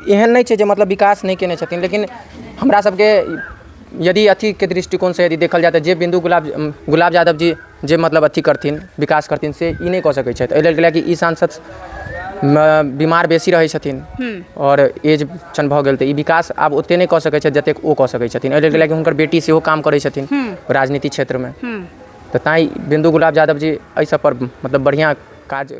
एहन नहीं है जो मतलब विकास नहीं केने छथिन, लेकिन हमरा सबके यदि अथी के दृष्टिकोण से यदि देखल जाए तो जे बिंदु गुलाब यादव जी जे मतलब अथी करथिन विकास करथिन से ई नहीं कह सकै छथि। एहि लेल कि ई सांसद बीमार बेसी रहै छथिन और एज छन भऽ गेल तऽ ई विकास आब ओते नहीं कऽ सकै छथि जतेक ओ कऽ सकै छथिन। एहि लेल कि हुनकर बेटी सेहो काम करै छथिन राजनीति क्षेत्र में, तऽ ताई बिंदु गुलाब यादव जी एहि सब पर मतलब बढ़िया काज।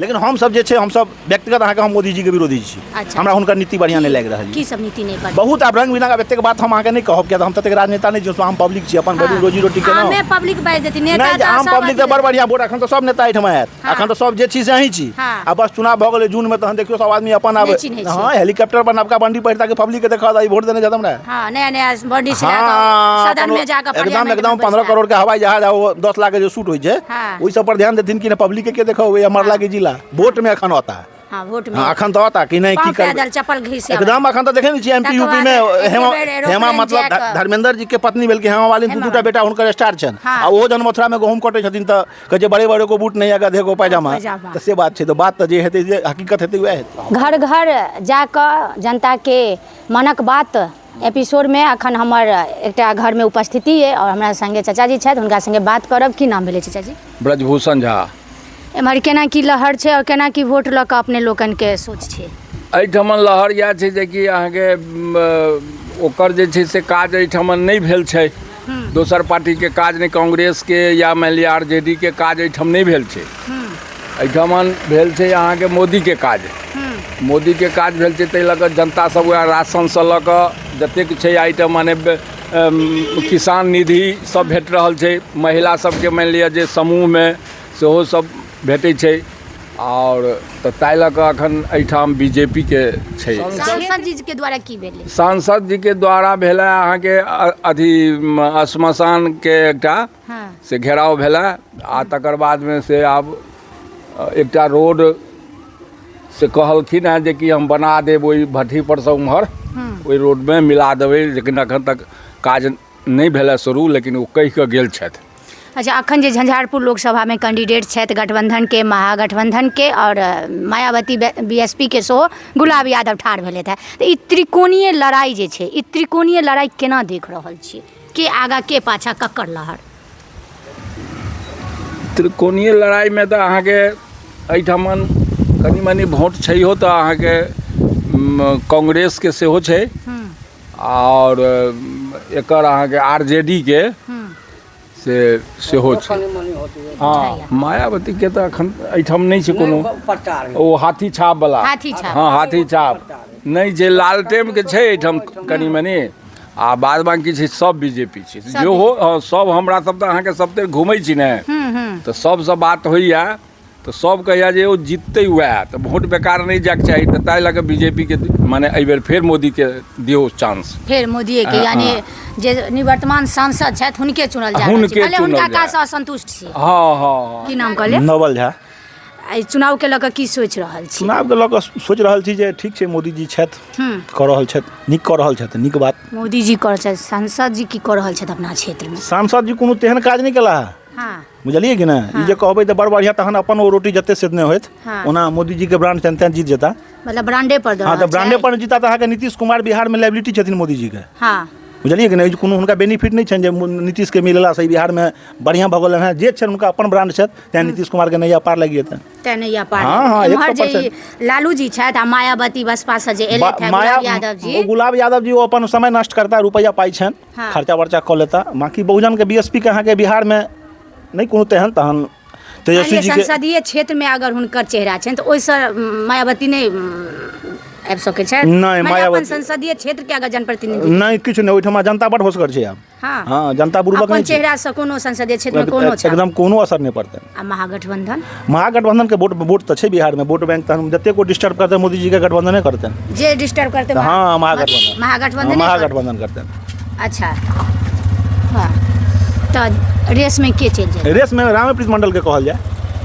लेकिन हम सब जे छै हम सब व्यक्तिगत अहाँके हम मोदी जी के विरोधी छी। हमरा हुनकर नीति बढ़िया नहीं लागि रहल की सब नीति नहीं पर बहुत आब रंग बिरंगा व्यक्तिगत बात हम अहाँके नहीं कहब, किया हम ततेक राजनेता नहीं छी, हम पब्लिक छी, अपन बड़ी रोजी रोटी के हमें पब्लिक बाज देती नेता नहीं हम पब्लिक तऽ बड़ बढ़िया वोट एखन तऽ सब नेता एहिठाम आयत, एखन तऽ सब जे छी से अहीं छी। आ बस चुनाव भऽ गेलै जून में, तहन देखियो सब आदमी अपन आब हां हेलीकॉप्टर पर नवका बंडी पहिरता के पब्लिक के देखा वोट देने जात हमरा। हां नया नया बंडी से सदन में जाकर एकदम 15 करोड़ के हवाई जहाज आ 10 लाख के जो शूट होई छै ओई सब पर ध्यान देथिन कि पब्लिक के देखो मरला के जिला वोट में अखन होता है। हाँ वोट में अखन तो होता कि नहीं की कर पैदल चप्पल घिस एकदम अखन तो देखे नहीं छी एमपी यूपी में हेमा मतलब धर्मेंद्र जी के पत्नी भेल के हेमा वाली दूटा बेटा हुनकर स्टार छन आ ओ जन मथुरा में गहूम कटे छथिन त कहे बड़े बड़े को बूट नहीं आगा देखो पैजामा त से बात छै। तो बात त जे हेतै जे हकीकत हेतै वह हेतै। घर घर जाकर जनता के मनक बात एपिसोड में अखन हमर एकटा घर में उपस्थिति है और हमरा संगे चाचा जी छथि, हुनका संगे बात करब। की नाम भेलै चाचा जी? ब्रजभूषण झा। एम्हर केना की लहर छै और केना की वोट लऽ कऽ अपने लोकन के सोच छै? एहिठमन लहर इएह छै जे कि अहाँके ओकर जे छै से काज एहिठमन नहीं भेल छै। दोसर पार्टी के काज नहीं, कांग्रेस के या मानि लिअ आरजेडी के काज एहिठम नहीं भेल छै। एहिठमन भेल छै अहाँके मोदी के काज। मोदी के काज भेल छै ताहि लऽ कऽ जनता सब वएह राशन से लऽ कऽ जतेक छै आइटम माने किसान निधि सब भेट रहल छै, महिला सबके मानि लिअ जे समूह में सेहो सब भेटै छै। और तऽ ताहि लऽ कऽ एखन एहिठाम बीजेपी के छै। सांसद जी के द्वारा की भेलै? सांसद जी के द्वारा भेलै अहाँके अथी श्मशान के एकटा से घेराव भेलै आ तकर बाद में से आब एकटा रोड से कहलखिन हैं जे कि हम बना देब ओहि भट्ठी पर से उम्हर ओहि रोड में मिला देबै, लेकिन अखन तक काज नहीं भेलै शुरू, लेकिन ओ कहि कऽ गेल छथि। अच्छा अखन जे झंझारपुर लोकसभा में कैंडिडेट छथि गठबंधन के, महागठबंधन के और मायावती बीएसपी के सेहो गुलाब यादव ठाढ़ भेलै था, तो ई त्रिकोणीय लड़ाई जे छै ई त्रिकोणीय लड़ाई केना देख रहल छियै? के आगा के पाछा ककर लहर? त्रिकोणीय लड़ाई में तो अहाँके एहिठमन कनी मनी वोट छैहो तऽ अहाँके कांग्रेस के सेहो छै और एकर अहाँके आरजेडी के सेहो छै। हाँ मायावती के तो अखन एहिठाम नहीं छै कोनो ओ हाथी छाप वाला। हाँ हाथी छाप नहीं छै, लालटेम के छै एहिठाम कनी मनी आ बाद बाकी छै सब बीजेपी छै। जो हो सब हमरा सब तो अहाँके सब तर घूमै छी ने तो सबसे बात होइया तो सब कहैया जे ओ जीतते वएह तो वोट बेकार नहीं जाके चाहिए, तो ताहि लऽ कऽ बीजेपी के माने एहि बेर फेर मोदी के दियो चांस। फेर मोदी के यानी जे निवर्तमान सांसद छथि हुनके चुनल जाय छै, भले हुनका काज से असंतुष्ट छी। हाँ हाँ की नाम कहले? नवल झा। चुनाव के लऽ कऽ की सोचि रहल छी? चुनाव के लऽ कऽ सोचि रहल छी जे ठीक छै मोदी जी छथि कऽ रहल छथि, नीक कऽ रहल छथि, नीक बात। मोदी जी कऽ रहल छथि, सांसद जी की कऽ रहल छथि अपना क्षेत्र में? सांसद जी कोनो तेहन काज नहीं केला है। बुझलिए कि ना ई जे कहबै तऽ बड़ बढ़िया तहन अपन ओ रोटी जते सेदने होइत ओना मोदी जी के ब्रांड तेन जीत जेता, मतलब ब्रांडे पर। हाँ तो ब्रांडे पर जीता तो अहाँके नीतीश कुमार बिहार में लाइबिलिटी छथिन मोदी जी के। बुझलिए कि ना कोनो हुनका बेनिफिट नहीं छनि जे नीतीश के मिलेला सही बिहार में बढ़िया भऽ गेल है, जे छनि हुनका अपन ब्रांड छथि तें नीतीश कुमार के नैया पार लागि जेतनि। तें नैया पार। हाँ एम्हर जे लालू जी छथि आ मायावती बसपा से जे एलथि है गुलाब यादव जी, गुलाब यादव जी वो अपन समय नष्ट करता, रुपया पाई छनि खर्चा वर्चा कऽ लेता, बाकी बहुजन के बीएसपी के अहाँके बिहार में नहीं कोनो तेहन तहन तेजस्वी जी के संसदीय क्षेत्र में अगर हुनकर चेहरा छनि तो ओइसँ मायावती नहीं आबि सकै छै? नहीं मायावती संसदीय क्षेत्र के अगर जनप्रतिनिधि नहीं किछु नहीं, ओहिठाम जनता बड़ होशगर छै आब। हाँ जनता बुर्बक नहीं, चेहरा से कोनो संसदीय क्षेत्र में कोनो एकदम कोनो असर नहीं पड़तै। आ महागठबंधन के वोट तो छै बिहार में, वोट बैंक तहन जते को डिस्टर्ब करते मोदी जी के गठबंधने करते, जे डिस्टर्ब करते। हाँ महागठबंधन करते। अच्छा हाँ तो रेस में के चल जाए? रेस में रामप्रीत मंडल के कहल जाए।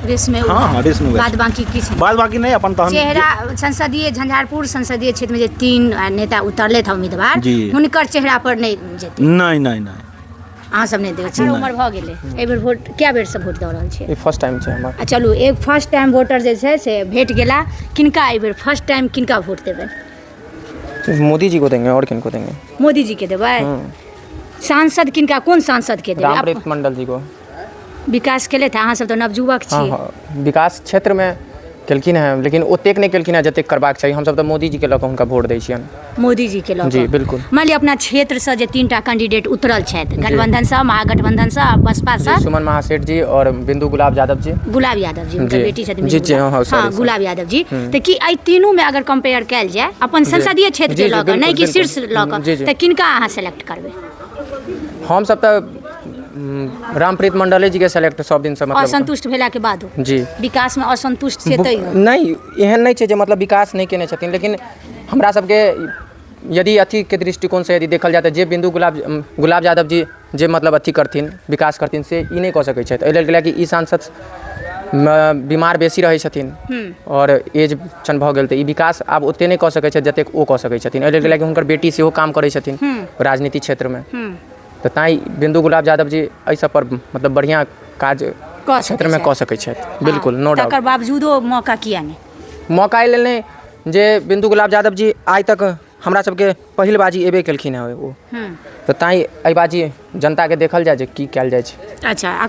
रेस में हाँ रेस में बाद बाकी किसी बाद बाकी नहीं अपन तहन चेहरा संसदीय झंझारपुर संसदीय क्षेत्र में जे 3 नेता उतरले था उम्मीदवार हुनकर चेहरा पर नहीं जेते? नहीं अहाँ सब नहीं देखै छी? उम्र भऽ गेलै एहि बेर वोट क्या बेर से वोट दऽ रहल छी? ई फर्स्ट टाइम छै हमर। चलू एक फर्स्ट टाइम वोटर जे छै से भेट गेला, किनका एहि बेर फर्स्ट टाइम किनका वोट देबै? मोदी जी को देंगे और किनको देंगे? मोदी जी के देबै? सांसद किनका, कोन सांसद के देबै? रामप्रीत मंडल जी को। विकास केले थे, अहाँ सब तो नवयुवक हाँ छी। हाँ, विकास क्षेत्र में केलखिन हैं, लेकिन ओतेक नहीं केलखिन हैं जतेक करबाक चाहिए। हम सब तो मोदी जी के लऽ कऽ हुनका वोट दै छियनि। मोदी जी के लऽ जी कऽ? बिल्कुल। मान लिअ अपना क्षेत्र से जे 3टा कैंडिडेट उतरल छथि, गठबंधन से, महागठबंधन से, बसपा से, सुमन महासेठ जी और बिंदु गुलाब यादव जी। गुलाब यादव जी, उनकर जी। बेटी छथिन जी, बिंदु जी, हाँ, गुलाब। sorry, हाँ, sorry। गुलाब यादव जी। तो कि एहि तीनू में अगर कंपेयर कैल जाए अपन संसदीय क्षेत्र जी, के जी, लऽ कऽ, बिल्कुल, नहीं कि बिल्कुल। शीर्ष लऽ कऽ, जी, जी। तो किनका अहाँ सेलेक्ट करबै? हम सब तो रामप्रीत मंडले जी के सेलेक्ट सब दिन से मतलब असंतुष्ट भेला के बाद जी विकास में असंतुष्ट छै तैयो? नहीं, एहन नहीं छै जे मतलब विकास नहीं केने छथिन, लेकिन हमरा सबके यदि अथी के दृष्टिकोण से यदि देखल जाए तो जे बिंदु गुलाब यादव जी जे मतलब अथी करथिन, विकास करथिन, से ई नहीं कऽ सकै छथि। एहि लेल कि ई सांसद बीमार बेसी रहै छथिन और एज छन भऽ गेल, तऽ ई विकास आब ओते नहीं कऽ सकै छथि जतेक ओ कऽ सकै छथिन। एहि लेल कि हुनकर बेटी सेहो काम करै छथिन राजनीति क्षेत्र में, तो ताई बिंदु गुलाब यादव जी एहि सब पर मतलब बढ़िया काज क्षेत्र में कऽ सकै छथि। बिल्कुल, नो डाउट। तकर बावजूदो मौका किया नहीं? मौका एहि लेल नहीं जे बिंदु गुलाब यादव जी आइ तक हमरा सबके पहिल बाजी एबे केलखिन हैं, ओ तो ताई एहि बाजी जनता के देखल जाए जे की कयल जाए छै। अच्छा।